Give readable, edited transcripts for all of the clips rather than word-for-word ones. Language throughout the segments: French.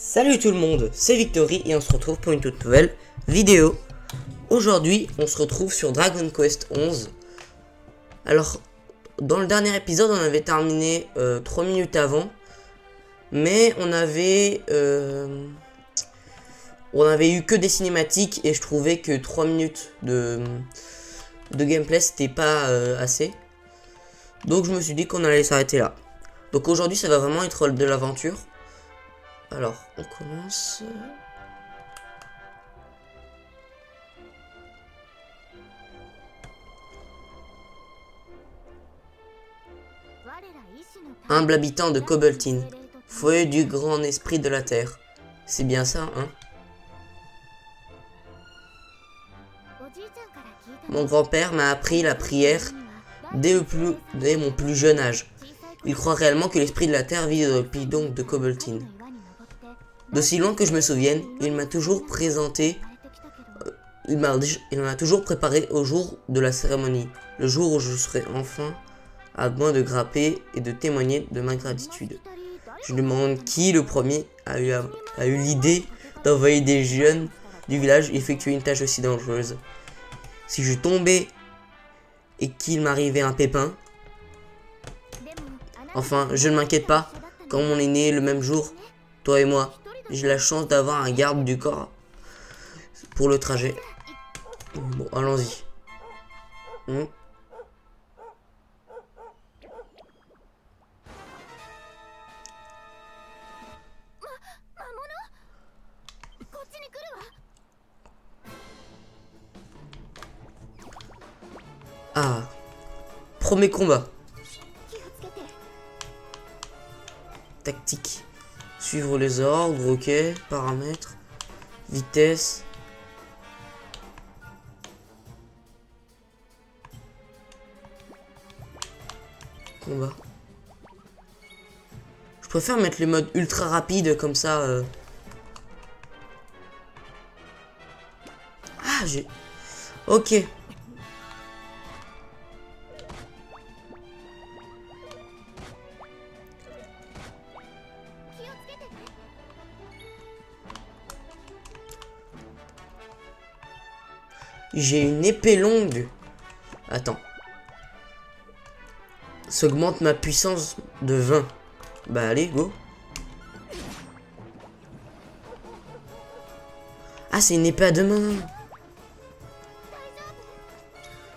Salut tout le monde, c'est Victory et on se retrouve pour une toute nouvelle vidéo. Aujourd'hui, on se retrouve sur Dragon Quest 11. Alors, dans le dernier épisode, on avait terminé 3 minutes avant. Mais on avait eu que des cinématiques et je trouvais que 3 minutes de gameplay c'était pas assez. Donc je me suis dit qu'on allait s'arrêter là. Donc aujourd'hui, ça va vraiment être de l'aventure. Alors, on commence. Humble habitant de Cobblestone, foyer du grand esprit de la terre. C'est bien ça, hein? Mon grand-père m'a appris la prière dès mon plus jeune âge. Il croit réellement que l'esprit de la terre vit dans le pays donc de Cobblestone. D'aussi loin que je me souvienne, il m'a toujours préparé au jour de la cérémonie, le jour où je serai enfin à moins de grapper et de témoigner de ma gratitude. Je me demande qui le premier a eu l'idée d'envoyer des jeunes du village effectuer une tâche aussi dangereuse. Si je tombais et qu'il m'arrivait un pépin, enfin, je ne m'inquiète pas, comme on est né le même jour, toi et moi, j'ai la chance d'avoir un garde du corps pour le trajet. Bon, allons-y. Ah, premier combat. Tactique. Suivre les ordres, ok. Paramètres. Vitesse. Combat. Je préfère mettre le mode ultra rapide comme ça. Ah, j'ai... Ok. J'ai une épée longue. Attends. Ça augmente ma puissance de 20. Bah allez, go. Ah, c'est une épée à deux mains.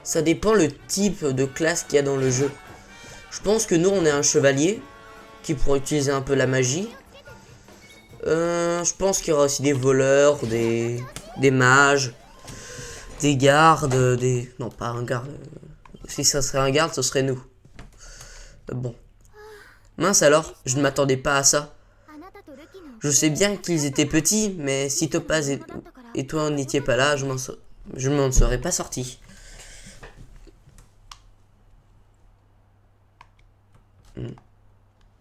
Ça dépend le type de classe qu'il y a dans le jeu. Je pense que nous, on est un chevalier qui pourra utiliser un peu la magie. Je pense qu'il y aura aussi des voleurs, des mages, des gardes, des... Non, pas un garde. Si ça serait un garde, ce serait nous. Bon. Mince alors, je ne m'attendais pas à ça. Je sais bien qu'ils étaient petits, mais si Topaz et toi n'étiez pas là, je m'en serais pas sorti.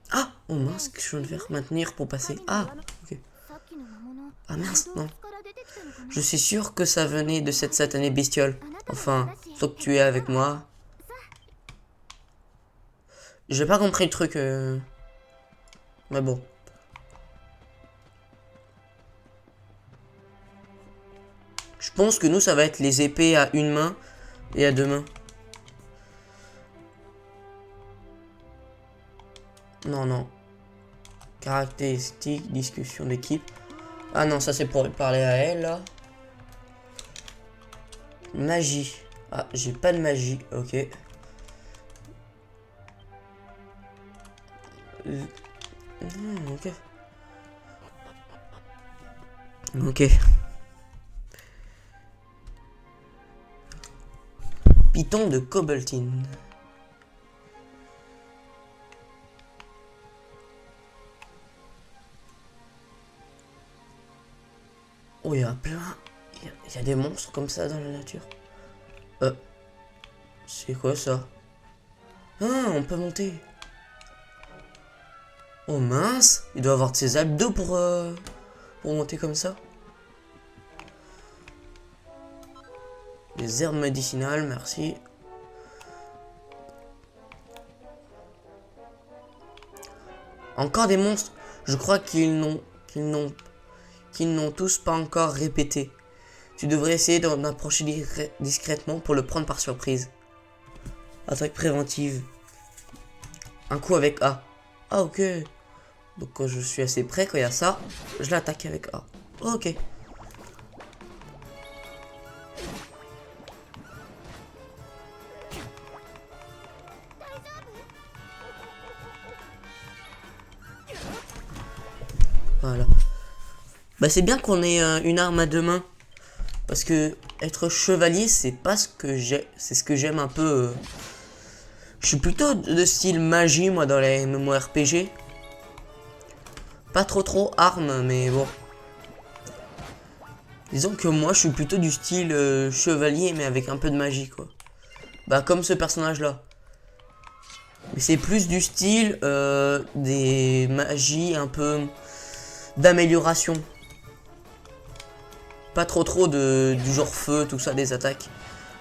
Ah, oh mince, que je viens de faire maintenir pour passer. Ah, ok. Ah mince, non. Je suis sûr que ça venait de cette satanée bestiole. Enfin, faut que tu es avec moi. J'ai pas compris le truc. Mais bon. Je pense que nous, ça va être les épées à une main et à deux mains. Non, non. Caractéristiques, discussion d'équipe. Ah non, ça c'est pour parler à elle, là. Magie. Ah, j'ai pas de magie, ok. Ok. Ok. Python de Cobblestone. Oh, il y a plein. Il y a des monstres comme ça dans la nature. C'est quoi ça? Ah, on peut monter. Oh mince, il doit avoir de ses abdos pour monter comme ça. Les herbes médicinales, merci. Encore des monstres. Je crois qu'ils qu'ils n'ont tous pas encore répété. Tu devrais essayer d'en approcher discrètement pour le prendre par surprise. Attaque préventive. Un coup avec A. Ah ok. Donc quand je suis assez près, quand il y a ça, je l'attaque avec A. Ok. Voilà. Bah c'est bien qu'on ait une arme à deux mains. Parce que être chevalier, c'est pas ce que j'ai. C'est ce que j'aime un peu. Je suis plutôt de style magie, moi, dans les MMORPG. Pas trop armes, mais bon. Disons que moi, je suis plutôt du style chevalier, mais avec un peu de magie, quoi. Bah, comme ce personnage-là. Mais c'est plus du style des magies un peu d'amélioration. Pas trop du genre feu, tout ça, des attaques.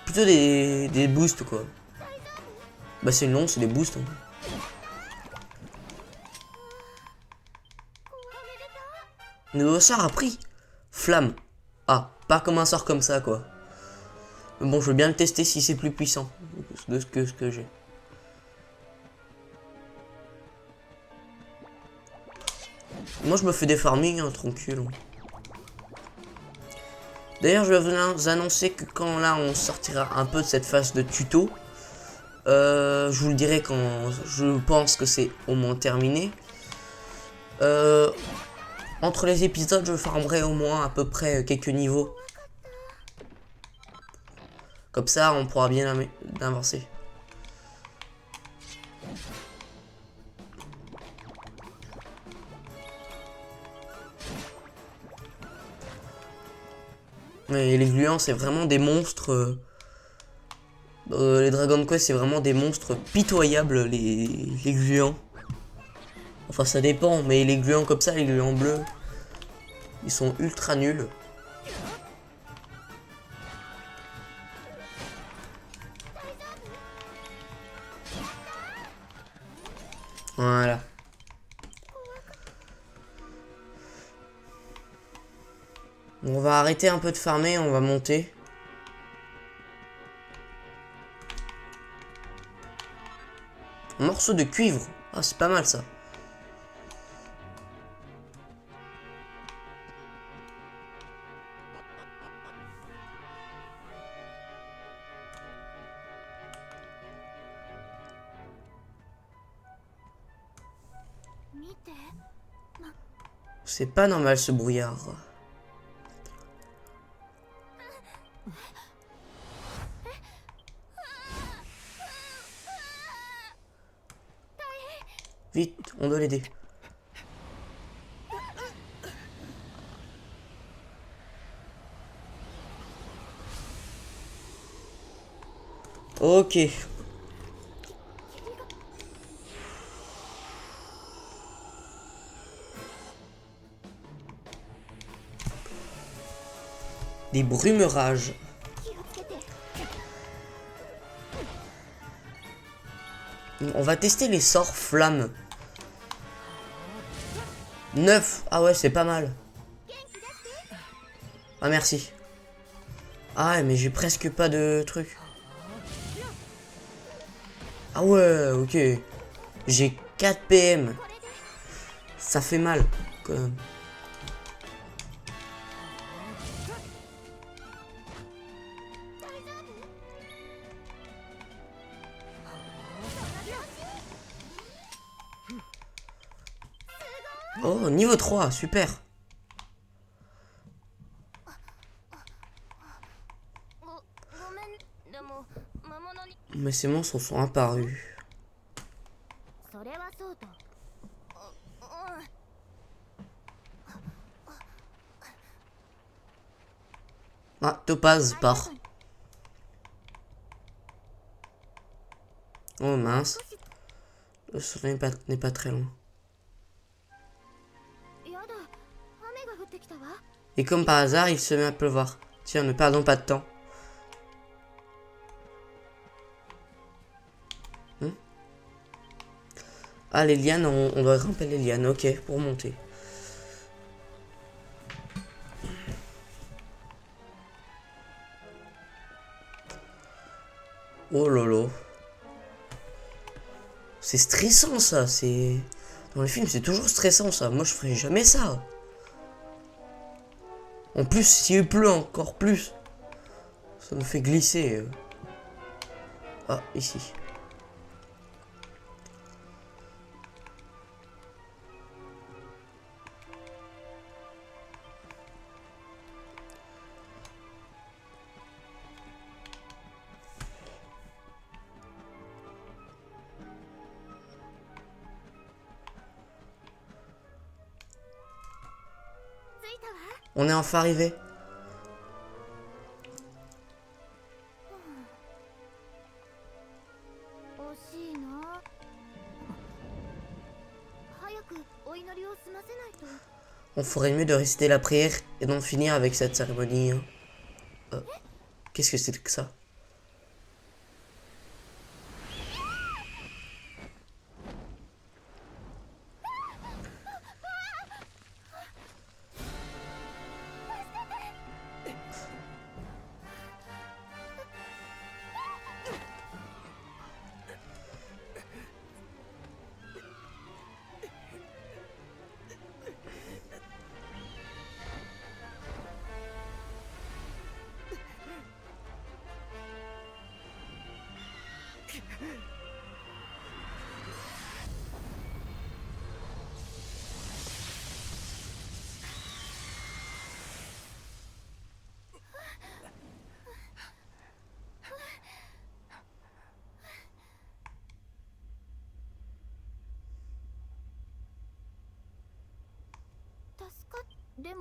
Plutôt des boosts, quoi. Bah, c'est long, c'est des boosts. Hein. Nouveau sort appris. Flamme. Ah, pas comme un sort comme ça, quoi. Mais bon, je veux bien le tester si c'est plus puissant de ce que j'ai. Moi, je me fais des farming, hein, tranquille. D'ailleurs, je vais vous annoncer que quand là, on sortira un peu de cette phase de tuto, je vous le dirai quand je pense que c'est au moins terminé. Entre les épisodes, je farmerai au moins à peu près quelques niveaux. Comme ça, on pourra bien avancer. Mais les gluants, c'est vraiment des monstres. Les Dragon Quest, c'est vraiment des monstres pitoyables, les gluants. Enfin, ça dépend, mais les gluants comme ça, les gluants bleus, ils sont ultra nuls. Voilà. On va arrêter un peu de farmer, on va monter. Un morceau de cuivre. Ah, c'est pas mal ça. C'est pas normal ce brouillard. Vite, on doit l'aider. Ok. Des brumerages. On va tester les sorts flammes. 9. Ah ouais, c'est pas mal. Ah merci. Ah ouais, mais j'ai presque pas de trucs. Ah ouais, ok. J'ai 4 PM. Ça fait mal, quand même. Oh, niveau 3, super. Mais ces monstres sont apparus. Ah, Topaz part. Oh mince. Le soleil n'est pas très loin. Et comme par hasard, il se met à pleuvoir. Tiens, ne perdons pas de temps. Ah, les lianes, on doit grimper les lianes. Ok, pour monter. Oh lolo. C'est stressant ça, c'est... Dans les films c'est toujours stressant ça, moi je ferais jamais ça. En plus s'il pleut encore plus, ça me fait glisser. Ah, ici. On est enfin arrivé. On ferait mieux de réciter la prière et d'en finir avec cette cérémonie. Qu'est-ce que c'est que ça?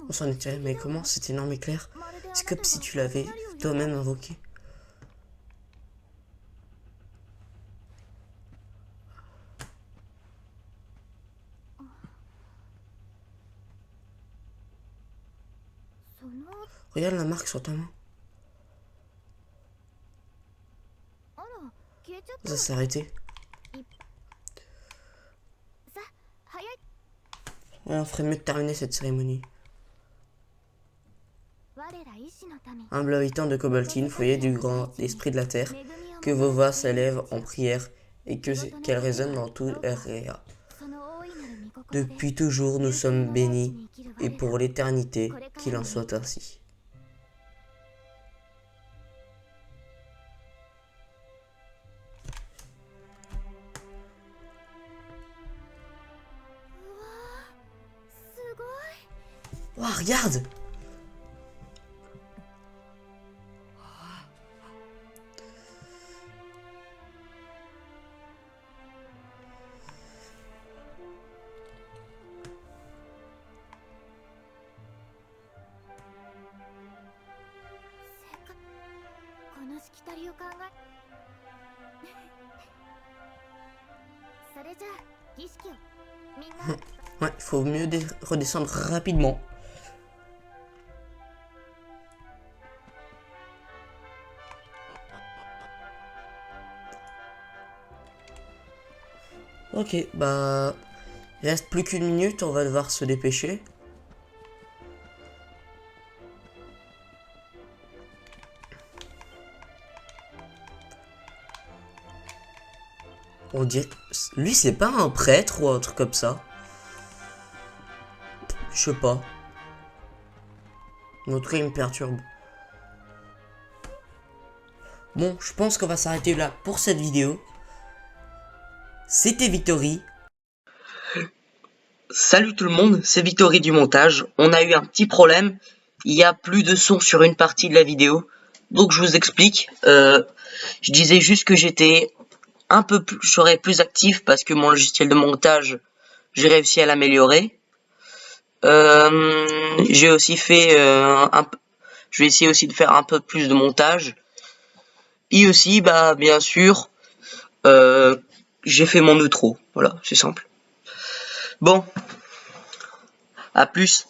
On s'en est tiré, mais comment? C'est énorme éclair. C'est comme si tu l'avais toi-même invoqué. Regarde la marque sur ta main. Ça s'est arrêté. Ouais, on ferait mieux de terminer cette cérémonie. Humble habitant de Cobaltine, foyer du grand esprit de la terre, que vos voix s'élèvent en prière et qu'elles résonnent dans tout REA. Depuis toujours, nous sommes bénis, et pour l'éternité, qu'il en soit ainsi. Oh, regarde! Ouais, il faut mieux redescendre rapidement. Ok, bah... Il reste plus qu'une minute, on va devoir se dépêcher. On dirait... Lui, c'est pas un prêtre ou un truc comme ça. Je sais pas. En tout cas, il me perturbe. Bon, je pense qu'on va s'arrêter là pour cette vidéo. C'était Victory. Salut tout le monde, c'est Victory du montage. On a eu un petit problème. Il y a plus de son sur une partie de la vidéo. Donc je vous explique. Je disais juste que j'étais un peu plus, je serais plus actif parce que mon logiciel de montage, j'ai réussi à l'améliorer. J'ai aussi fait je vais essayer aussi de faire un peu plus de montage. Et aussi, bah bien sûr, j'ai fait mon outro. Voilà, c'est simple. Bon, à plus.